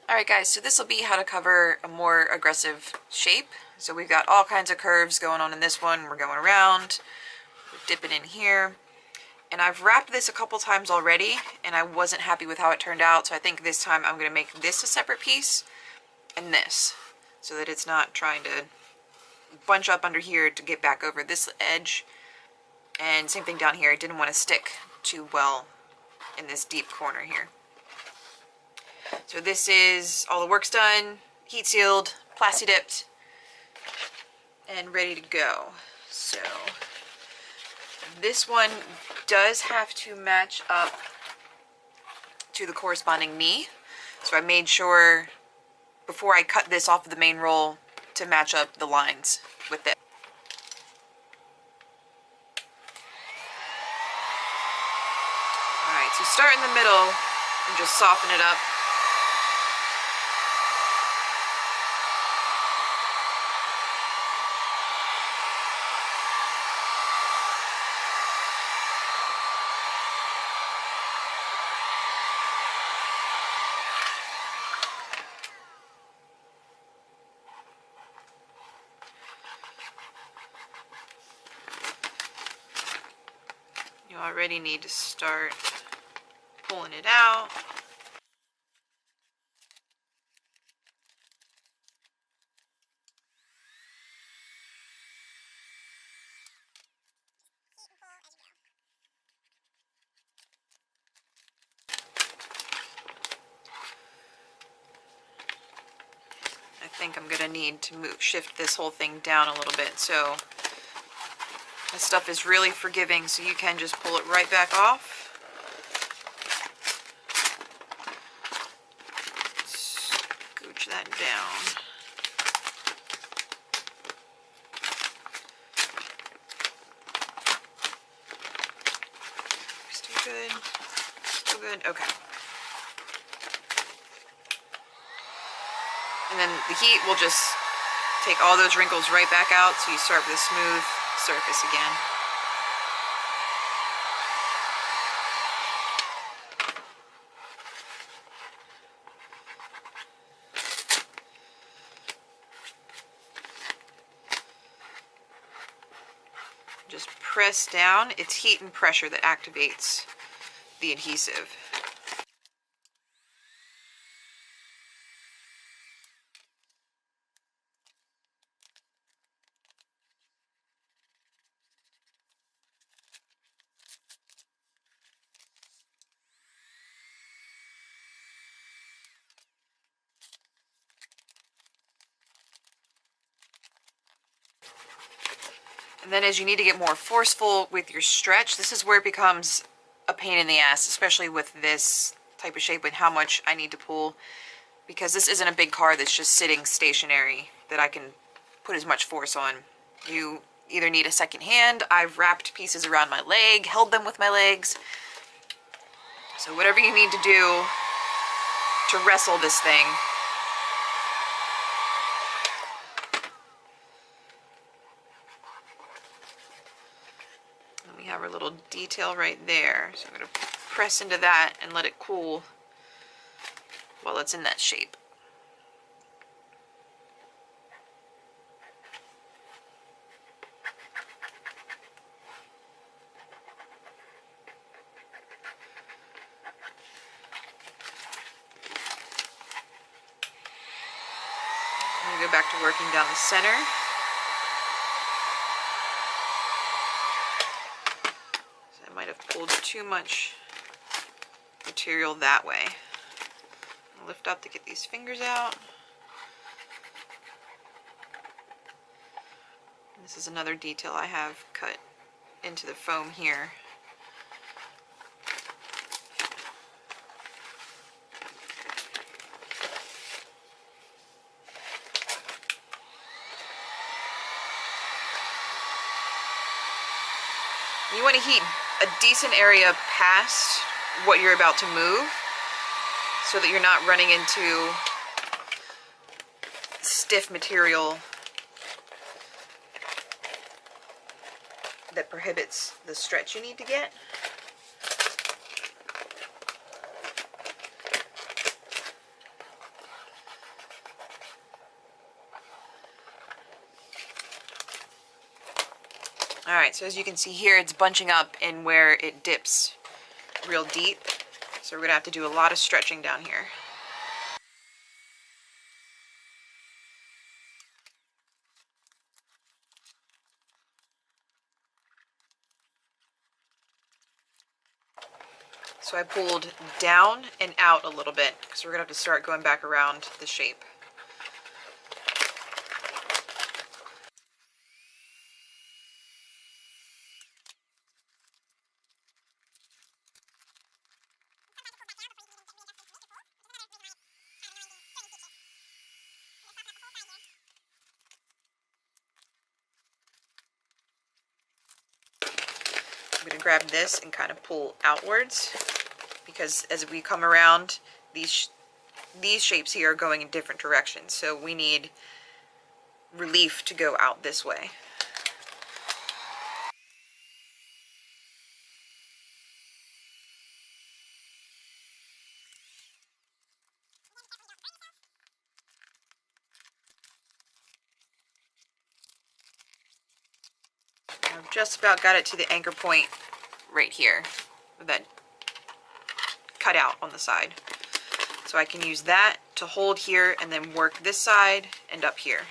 Alright guys, so this will be how to cover a more aggressive shape. So we've got all kinds of curves going on in this one. We're going around, we're dipping in here. And I've wrapped this a couple times already, and I wasn't happy with how it turned out, so I think this time I'm going to make this a separate piece, and this, so that it's not trying to bunch up under here to get back over this edge. And same thing down here, I didn't want to stick too well in this deep corner here. So this is, all the work's done, heat sealed, plasti dipped, and ready to go. So this one does have to match up to the corresponding knee. So I made sure before I cut this off of the main roll to match up the lines with it. Alright, so start in the middle and just soften it up. You already need to start pulling it out. I think I'm going to need to shift this whole thing down a little bit, so this stuff is really forgiving, so you can just pull it right back off. Scooch that down. Still good? Still good? Okay. And then the heat will just take all those wrinkles right back out, so you start with a smooth surface again. Just press down. It's heat and pressure that activates the adhesive. And then as you need to get more forceful with your stretch, this is where it becomes a pain in the ass, especially with this type of shape and how much I need to pull, because this isn't a big car that's just sitting stationary that I can put as much force on. You either need a second hand. I've wrapped pieces around my leg, held them with my legs. So whatever you need to do to wrestle this thing. We have our little detail right there, so I'm going to press into that and let it cool while it's in that shape. I'm going to go back to working down the center. Might have pulled too much material that way. I'll lift up to get these fingers out. This is another detail I have cut into the foam here. You want to heat a decent area past what you're about to move so that you're not running into stiff material that prohibits the stretch you need to get. Alright, so as you can see here, it's bunching up in where it dips real deep. So we're going to have to do a lot of stretching down here. So I pulled down and out a little bit because we're going to have to start going back around the shape. I'm going to grab this and kind of pull outwards because as we come around, these shapes here are going in different directions. So we need relief to go out this way. I've just about got it to the anchor point right here, that cut out on the side. So I can use that to hold here and then work this side and up here.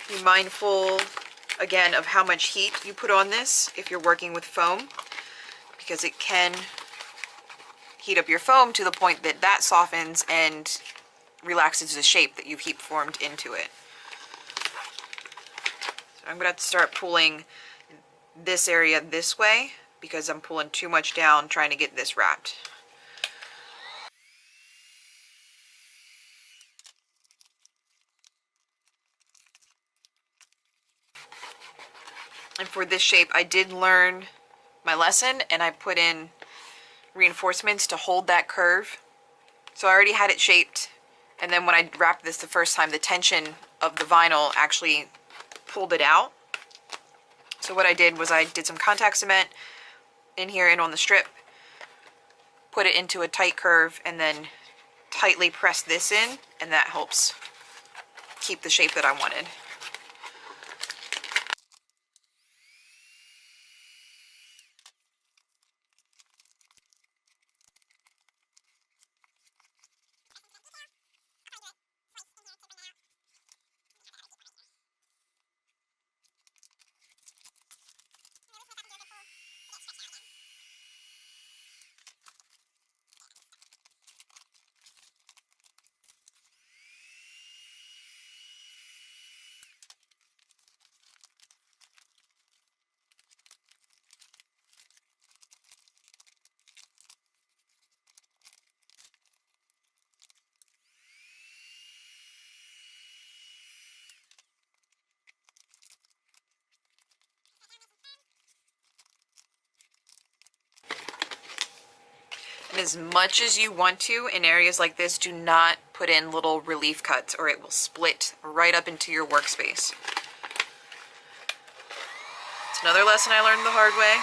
Be mindful, again, of how much heat you put on this if you're working with foam, because it can heat up your foam to the point that that softens and relaxes the shape that you've heat formed into it. So I'm going to have to start pulling this area this way because I'm pulling too much down trying to get this wrapped. And for this shape, I did learn my lesson and I put in reinforcements to hold that curve. So I already had it shaped, and then when I wrapped this the first time, the tension of the vinyl actually pulled it out. So what I did was I did some contact cement in here and on the strip, put it into a tight curve, and then tightly press this in, and that helps keep the shape that I wanted. And as much as you want to, in areas like this, do not put in little relief cuts or it will split right up into your workspace. It's another lesson I learned the hard way.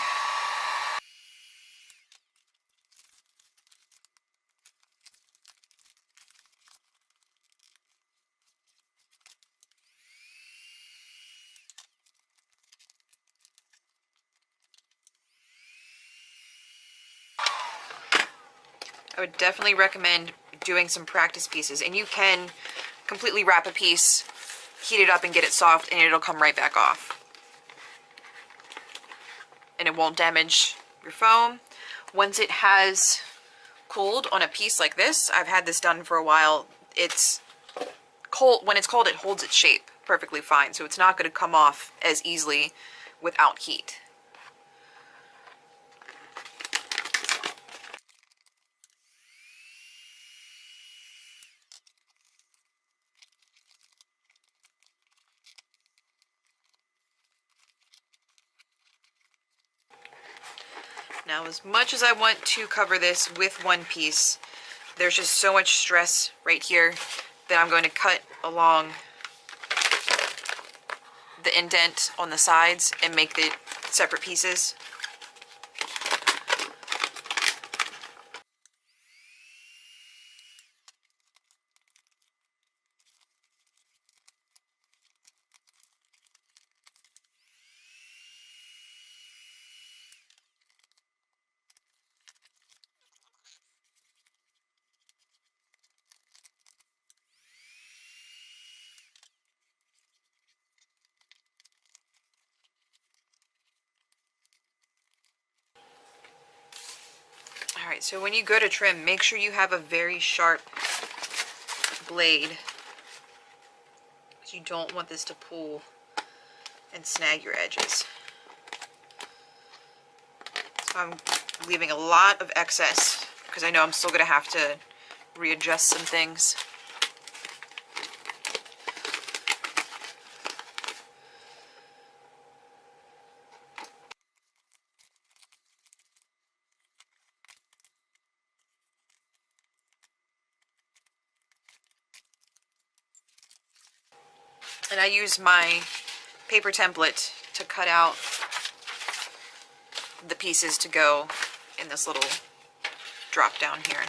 I would definitely recommend doing some practice pieces, and you can completely wrap a piece, heat it up and get it soft, and it'll come right back off. And it won't damage your foam. Once it has cooled on a piece like this, I've had this done for a while, it's cold. When it's cold, it holds its shape perfectly fine, so it's not going to come off as easily without heat. Now, as much as I want to cover this with one piece, there's just so much stress right here that I'm going to cut along the indent on the sides and make the separate pieces. Alright, so when you go to trim, make sure you have a very sharp blade. You don't want this to pull and snag your edges. So I'm leaving a lot of excess because I know I'm still going to have to readjust some things. And I use my paper template to cut out the pieces to go in this little drop down here.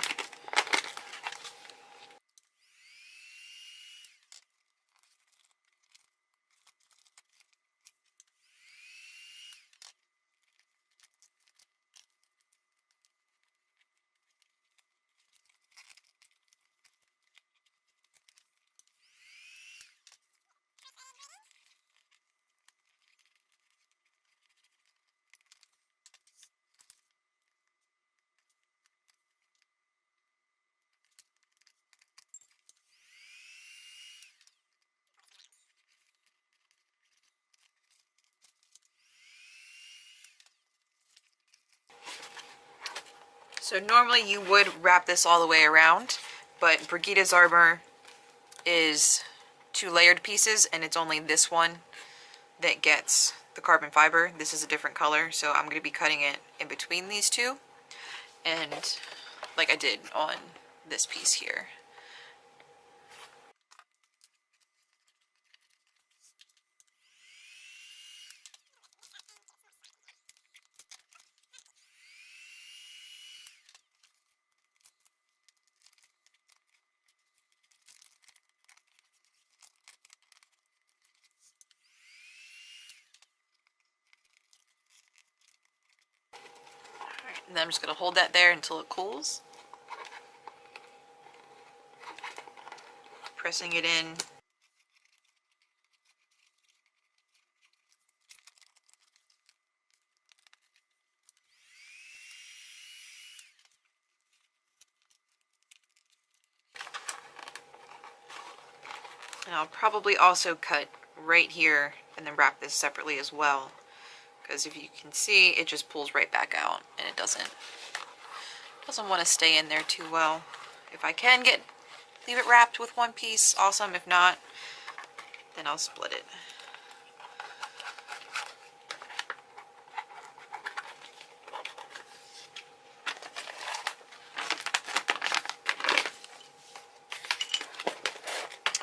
So normally you would wrap this all the way around, but Brigida's armor is 2 layered pieces and it's only this one that gets the carbon fiber. This is a different color, so I'm going to be cutting it in between these two, and like I did on this piece here. And then I'm just going to hold that there until it cools. Pressing it in. And I'll probably also cut right here and then wrap this separately as well. Because if you can see, it just pulls right back out and it doesn't want to stay in there too well. If I can leave it wrapped with one piece, awesome. If not, then I'll split it.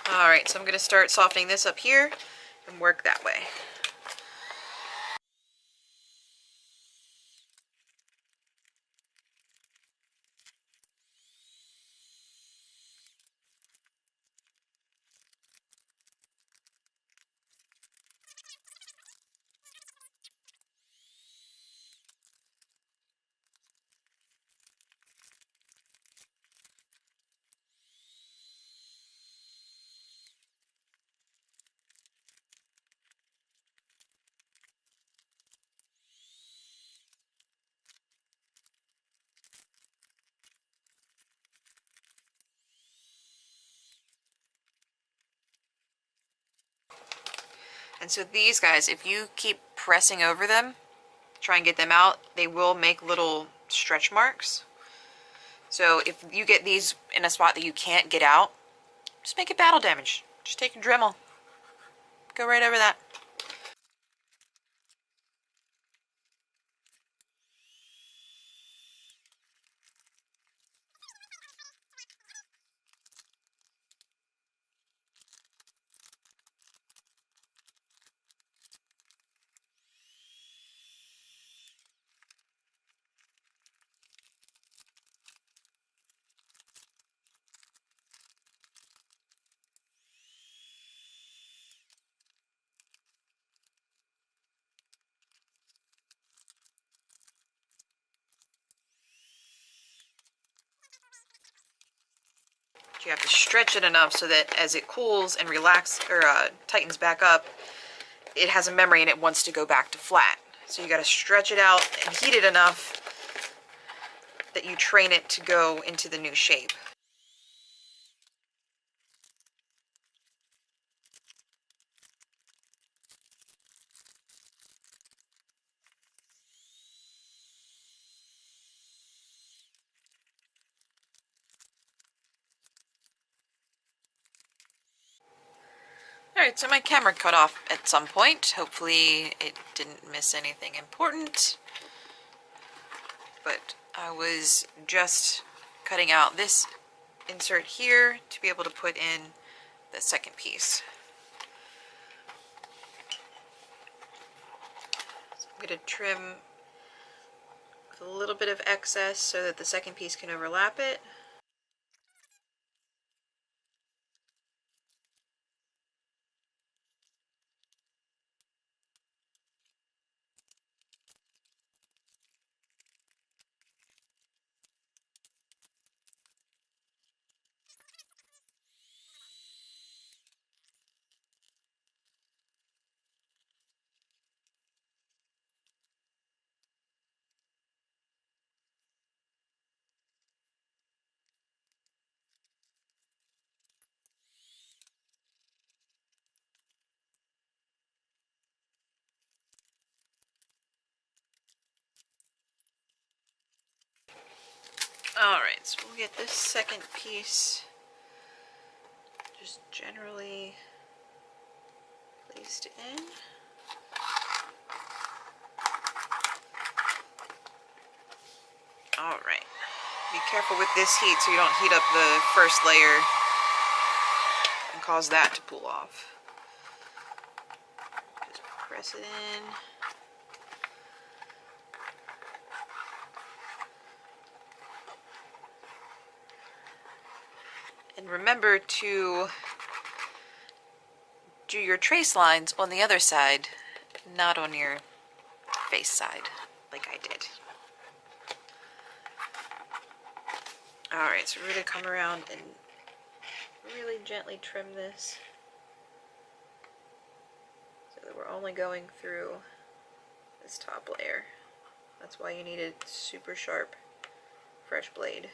Alright, so I'm going to start softening this up here and work that way. And so these guys, if you keep pressing over them, try and get them out, they will make little stretch marks. So if you get these in a spot that you can't get out, just make it battle damage. Just take a Dremel. Go right over that. You have to stretch it enough so that as it cools and tightens back up, it has a memory and it wants to go back to flat. So you got to stretch it out and heat it enough that you train it to go into the new shape. Alright, so my camera cut off at some point. Hopefully it didn't miss anything important. But I was just cutting out this insert here to be able to put in the second piece. So I'm going to trim with a little bit of excess so that the second piece can overlap it. Alright, so we'll get this second piece just generally placed in. Alright, be careful with this heat so you don't heat up the first layer and cause that to pull off. Just press it in. And remember to do your trace lines on the other side, not on your face side, like I did. Alright, so we're going to come around and really gently trim this so that we're only going through this top layer. That's why you need a super sharp, fresh blade.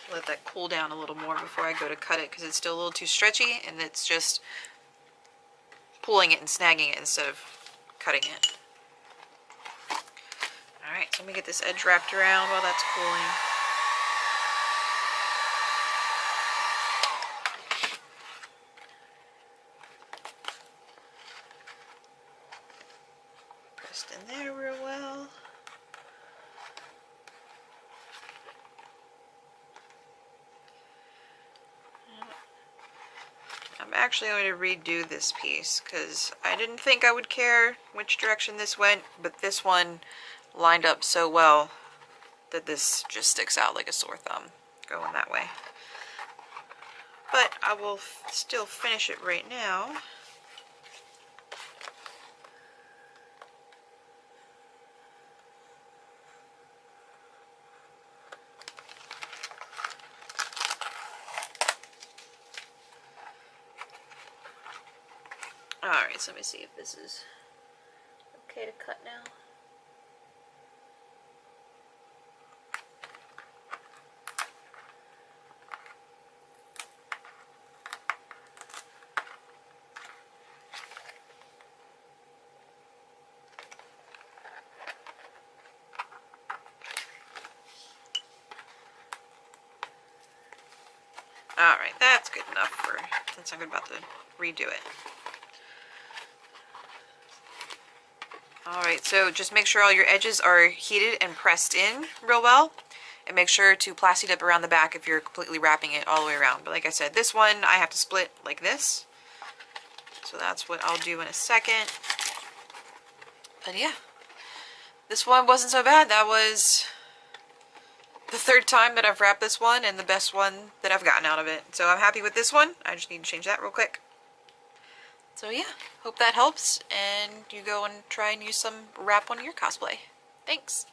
Let that cool down a little more before I go to cut it because it's still a little too stretchy and it's just pulling it and snagging it instead of cutting it. Alright, so let me get this edge wrapped around while that's cooling. Pressed in there real well. I'm actually going to redo this piece because I didn't think I would care which direction this went, but this one lined up so well that this just sticks out like a sore thumb going that way. But I will still finish it right now. Alright, so let me see if this is okay to cut now. Alright, that's good enough for since I'm about to redo it. Alright, so just make sure all your edges are heated and pressed in real well. And make sure to plasti dip around the back if you're completely wrapping it all the way around. But like I said, this one I have to split like this. So that's what I'll do in a second. But yeah, this one wasn't so bad. That was the third time that I've wrapped this one and the best one that I've gotten out of it. So I'm happy with this one. I just need to change that real quick. So yeah, hope that helps and you go and try and use some wrap on your cosplay. Thanks.